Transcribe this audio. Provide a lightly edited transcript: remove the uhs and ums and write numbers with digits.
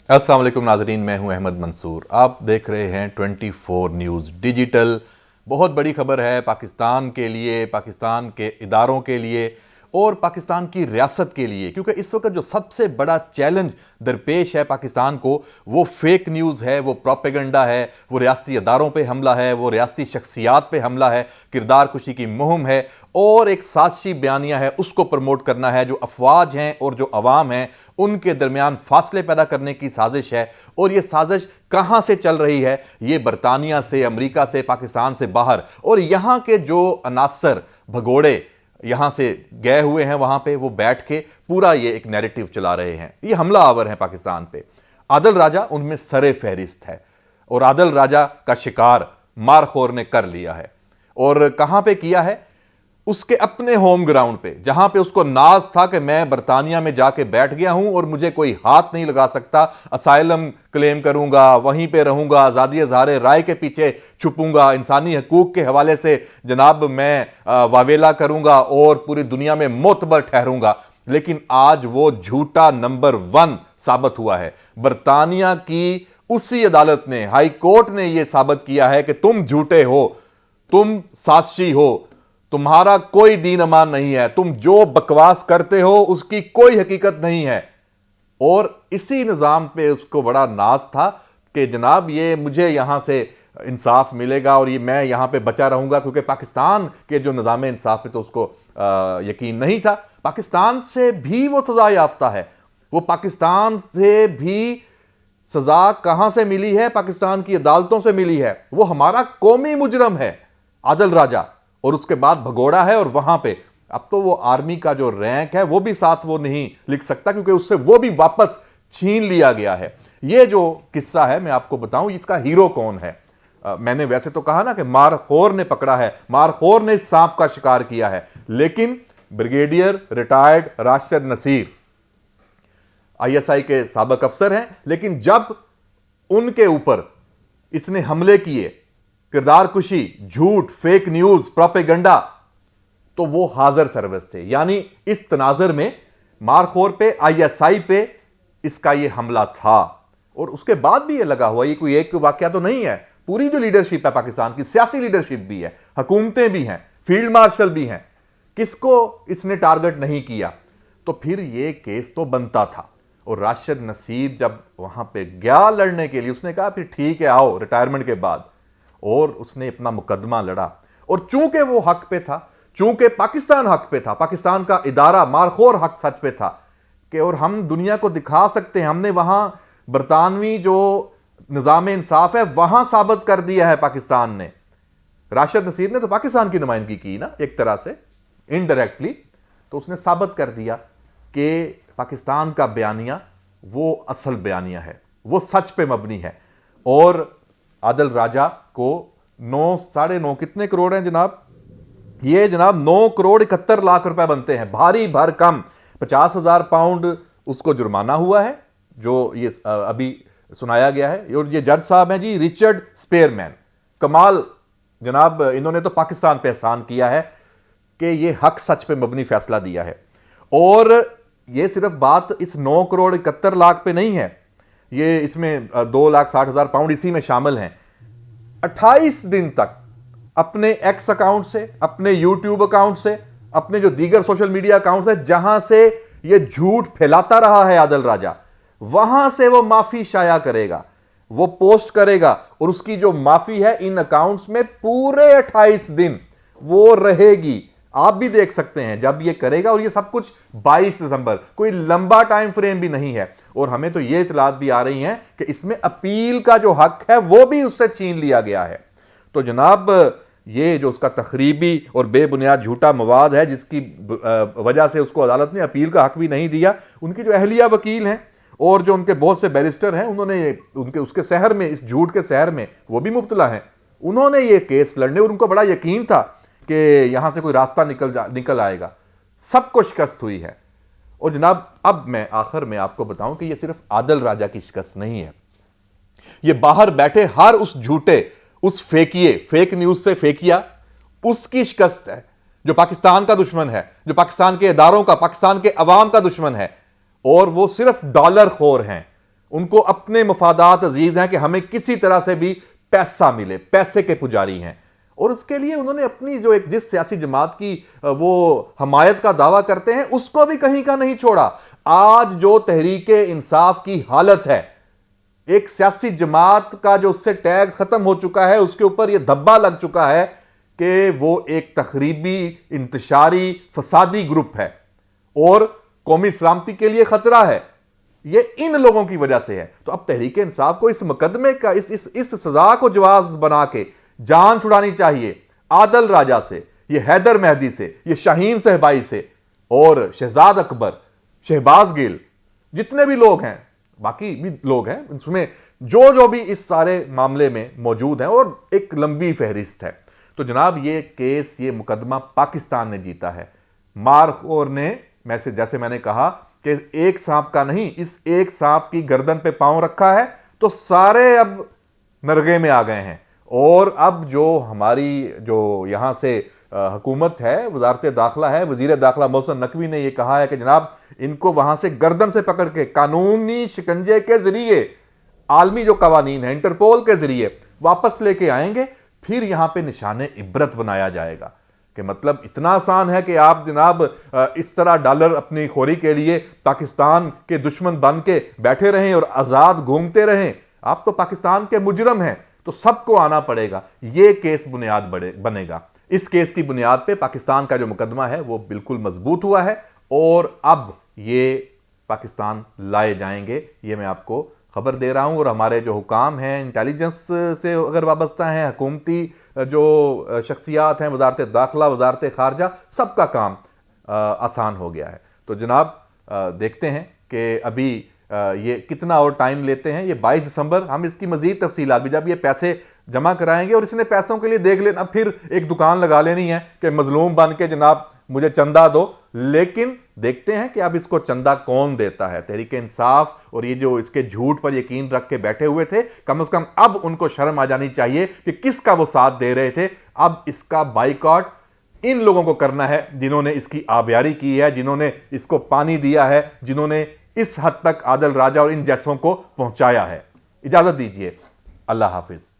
अस्सलाम वालेकुम नाजरीन, मैं हूं अहमद मंसूर। आप देख रहे हैं 24 न्यूज़ डिजिटल। बहुत बड़ी खबर है पाकिस्तान के लिए, पाकिस्तान के इदारों के लिए और पाकिस्तान की रियासत के लिए, क्योंकि इस वक्त जो सबसे बड़ा चैलेंज दरपेश है पाकिस्तान को वो फेक न्यूज़ है, वो प्रोपेगेंडा है, वो रियासती इदारों पे हमला है, वो रियासती शख्सियात पे हमला है, किरदार कुशी की मुहिम है और एक साजिशी बयानिया है, उसको प्रमोट करना है। जो अफवाज हैं और जो अवाम हैं उनके दरमियान फासले पैदा करने की साजिश है। और ये साजिश कहाँ से चल रही है? ये बरतानिया से, अमरीका से, पाकिस्तान से बाहर। और यहाँ के जो अनासर भगोड़े यहां से गए हुए हैं वहां पे, वो बैठ के पूरा ये एक नैरेटिव चला रहे हैं। ये हमला आवर है पाकिस्तान पे। आदिल राजा उनमें सरे फहरिस्त है और आदिल राजा का शिकार मारखोर ने कर लिया है। और कहां पे किया है? उसके अपने होम ग्राउंड पे, जहां पे उसको नाज था कि मैं बरतानिया में जाके बैठ गया हूं और मुझे कोई हाथ नहीं लगा सकता, असाइलम क्लेम करूंगा, वहीं पे रहूंगा, आज़ादी इज़हार राय के पीछे छुपूंगा, इंसानी हकूक के हवाले से जनाब मैं वावेला करूंगा और पूरी दुनिया में मोतबर ठहरूंगा। लेकिन आज वो झूठा नंबर 1 साबित हुआ है। बरतानिया की उसी अदालत ने, हाई कोर्ट ने यह साबित किया है कि तुम झूठे हो, तुम साजिशी हो, तुम्हारा कोई दीन अमान नहीं है, तुम जो बकवास करते हो उसकी कोई हकीकत नहीं है। और इसी निज़ाम पे उसको बड़ा नाज था कि जनाब ये मुझे यहां से इंसाफ मिलेगा और ये मैं यहां पे बचा रहूंगा, क्योंकि पाकिस्तान के जो निज़ाम इंसाफ पे तो उसको यकीन नहीं था। पाकिस्तान से भी वो सजा याफ्ता है। वो पाकिस्तान से भी सजा कहां से मिली है? पाकिस्तान की अदालतों से मिली है। वो हमारा कौमी मुजरम है आदिल राजा, और उसके बाद भगोड़ा है। और वहां पे अब तो वो आर्मी का जो रैंक है वो भी साथ वो नहीं लिख सकता, क्योंकि उससे वो भी वापस छीन लिया गया है। ये जो किस्सा है मैं आपको बताऊं, इसका हीरो कौन है। मैंने वैसे तो कहा ना कि मारखोर ने पकड़ा है, मारखोर ने सांप का शिकार किया है, लेकिन brigadier retired Rashid Naseer ISI के साबिक अफसर हैं। लेकिन जब उनके ऊपर इसने हमले किए, किरदार कुशी, झूठ, फेक न्यूज, प्रोपेगेंडा, तो वो हाजिर सर्विस थे। यानी इस तनाजर में मारखोर पे, ISI पे इसका ये हमला था। और उसके बाद भी ये लगा हुआ, ये कोई एक वाकया तो नहीं है। पूरी जो लीडरशिप है पाकिस्तान की, सियासी लीडरशिप भी है, हुकूमतें भी हैं, फील्ड मार्शल भी हैं, किसको इसने टारगेट नहीं किया? तो फिर ये केस तो बनता था। और राशिद नसीर जब वहां पे गया लड़ने के लिए, उसने कहा फिर ठीक है आओ रिटायरमेंट के बाद, और उसने अपना मुकदमा लड़ा। और चूंकि वो हक पे था, चूंकि पाकिस्तान हक पे था, पाकिस्तान का इदारा मारखोर हक सच पे था कि और हम दुनिया को दिखा सकते हैं, हमने वहां बरतानवी जो निजाम इंसाफ है वहां साबित कर दिया है पाकिस्तान ने। राशिद नसीर ने तो पाकिस्तान की नुमाइंदगी की ना, एक तरह से इनडायरेक्टली, तो उसने साबित कर दिया कि पाकिस्तान का बयानिया वो असल बयानिया है, वो सच पे मबनी है। और आदिल राजा को 9 साढ़े 9 कितने करोड़ हैं जनाब? ये जनाब 9 करोड़ 71 लाख रुपए बनते हैं, भारी भरकम। 50,000 पाउंड उसको जुर्माना हुआ है, जो ये अभी सुनाया गया है। और ये जज साहब हैं जी रिचर्ड स्पेयरमैन। कमाल जनाब, इन्होंने तो पाकिस्तान पे एहसान किया है कि ये हक सच पे मबनी फैसला दिया है। और ये सिर्फ बात इस 9 करोड़ 71 लाख पे नहीं है, ये इसमें 2,60,000 पाउंड इसी में शामिल हैं। 28 दिन तक अपने एक्स अकाउंट से, अपने यूट्यूब अकाउंट से, अपने जो दीगर सोशल मीडिया अकाउंट है जहां से ये झूठ फैलाता रहा है आदिल राजा, वहां से वो माफी शाया करेगा, वो पोस्ट करेगा। और उसकी जो माफी है इन अकाउंट्स में पूरे 28 दिन वो रहेगी। आप भी देख सकते हैं जब ये करेगा। और ये सब कुछ 22 दिसंबर, कोई लंबा टाइम फ्रेम भी नहीं है। और हमें तो ये इतलात भी आ रही हैं कि इसमें अपील का जो हक है वो भी उससे छीन लिया गया है। तो जनाब ये जो उसका तखरीबी और बेबुनियाद झूठा मवाद है, जिसकी वजह से उसको अदालत ने अपील का हक भी नहीं दिया, उनकी जो अहलिया वकील हैं और जो उनके बहुत से बैरिस्टर हैं, उन्होंने उसके शहर में, इस झूठ के शहर में वो भी मुब्तला हैं, उन्होंने ये केस लड़ने, और उनको बड़ा यकीन था कि यहां से कोई रास्ता निकल आएगा। सबको शिकस्त हुई है। और जनाब अब मैं आखिर में आपको बताऊं कि ये सिर्फ आदिल राजा की शिकस्त नहीं है, ये बाहर बैठे हर उस झूठे, उस फेक न्यूज से फेकिया, उसकी शिकस्त है, जो पाकिस्तान का दुश्मन है, जो पाकिस्तान के इदारों का, पाकिस्तान के अवाम का दुश्मन है। और वो सिर्फ डॉलर खोर हैं, उनको अपने मफादात अजीज हैं कि हमें किसी तरह से भी पैसा मिले, पैसे के पुजारी हैं। और उसके लिए उन्होंने अपनी जो एक जिस सियासी जमात की वो हमायत का दावा करते हैं उसको भी कहीं का नहीं छोड़ा। आज जो तहरीके इंसाफ की हालत है, एक सियासी जमात का जो उससे टैग खत्म हो चुका है, उसके ऊपर यह धब्बा लग चुका है कि वो एक तखरीबी, इंतशारी, फसादी ग्रुप है और कौमी सलामती के लिए खतरा है। ये इन लोगों की वजह से है। तो अब तहरीक इंसाफ को इस मुकदमे का इस सजा को जवाज बना के जान छुड़ानी चाहिए। आदल राजा से, ये हैदर मेहदी से, ये शाहीन सहबाई से और शहजाद अकबर, शहबाज गिल, जितने भी लोग हैं, बाकी भी लोग हैं, उसमें जो भी इस सारे मामले में मौजूद हैं, और एक लंबी फहरिस्त है। तो जनाब ये केस, ये मुकदमा पाकिस्तान ने जीता है। मारखोर ने, जैसे मैंने कहा कि एक सांप का नहीं, इस एक सांप की गर्दन पे पांव रखा है तो सारे अब नरगे में आ गए हैं। और अब जो हमारी जो यहां से हुकूमत है, वजारत दाखिला है, वजीर दाखिला मोहसिन नकवी ने यह कहा है कि जनाब इनको वहां से गर्दन से पकड़ के कानूनी शिकंजे के जरिए, आलमी जो कवानीन है, इंटरपोल के जरिए वापस लेके आएंगे, फिर यहां पे निशाने इबरत बनाया जाएगा। कि मतलब इतना आसान है कि आप जनाब इस तरह डॉलर अपनी खोरी के लिए पाकिस्तान के दुश्मन बन के बैठे रहें और आज़ाद घूमते रहें? आप तो पाकिस्तान के मुजरम हैं, तो सबको आना पड़ेगा। ये केस बुनियाद बनेगा। इस केस की बुनियाद पे पाकिस्तान का जो मुकदमा है वो बिल्कुल मजबूत हुआ है और अब ये पाकिस्तान लाए जाएंगे, ये मैं आपको खबर दे रहा हूं। और हमारे जो हुकाम हैं, इंटेलिजेंस से अगर वाबस्ता हैं, हुकूमती जो शख्सियात हैं, वजारत दाखिला, वजारत खारजा, सबका काम आसान हो गया है। तो जनाब देखते हैं कि अभी ये कितना और टाइम लेते हैं। ये 22 दिसंबर हम इसकी मजीद तफसीलात भी, जब ये पैसे जमा कराएंगे और इसने पैसों के लिए देख लेना, फिर एक दुकान लगा लेनी है कि मजलूम बन के जनाब मुझे चंदा दो। लेकिन देखते हैं कि अब इसको चंदा कौन देता है। तहरीक इंसाफ और ये जो इसके झूठ पर यकीन रख के बैठे हुए थे, कम से कम अब उनको शर्म आ जानी चाहिए कि किसका वो साथ दे रहे थे। अब इसका बाइकआउट इन लोगों को करना है जिन्होंने इसकी आबियारी की है, जिन्होंने इसको पानी दिया है, जिन्होंने इस हद तक आदल राजा और इन जैसों को पहुंचाया है। इजाजत दीजिए, अल्लाह हाफिज।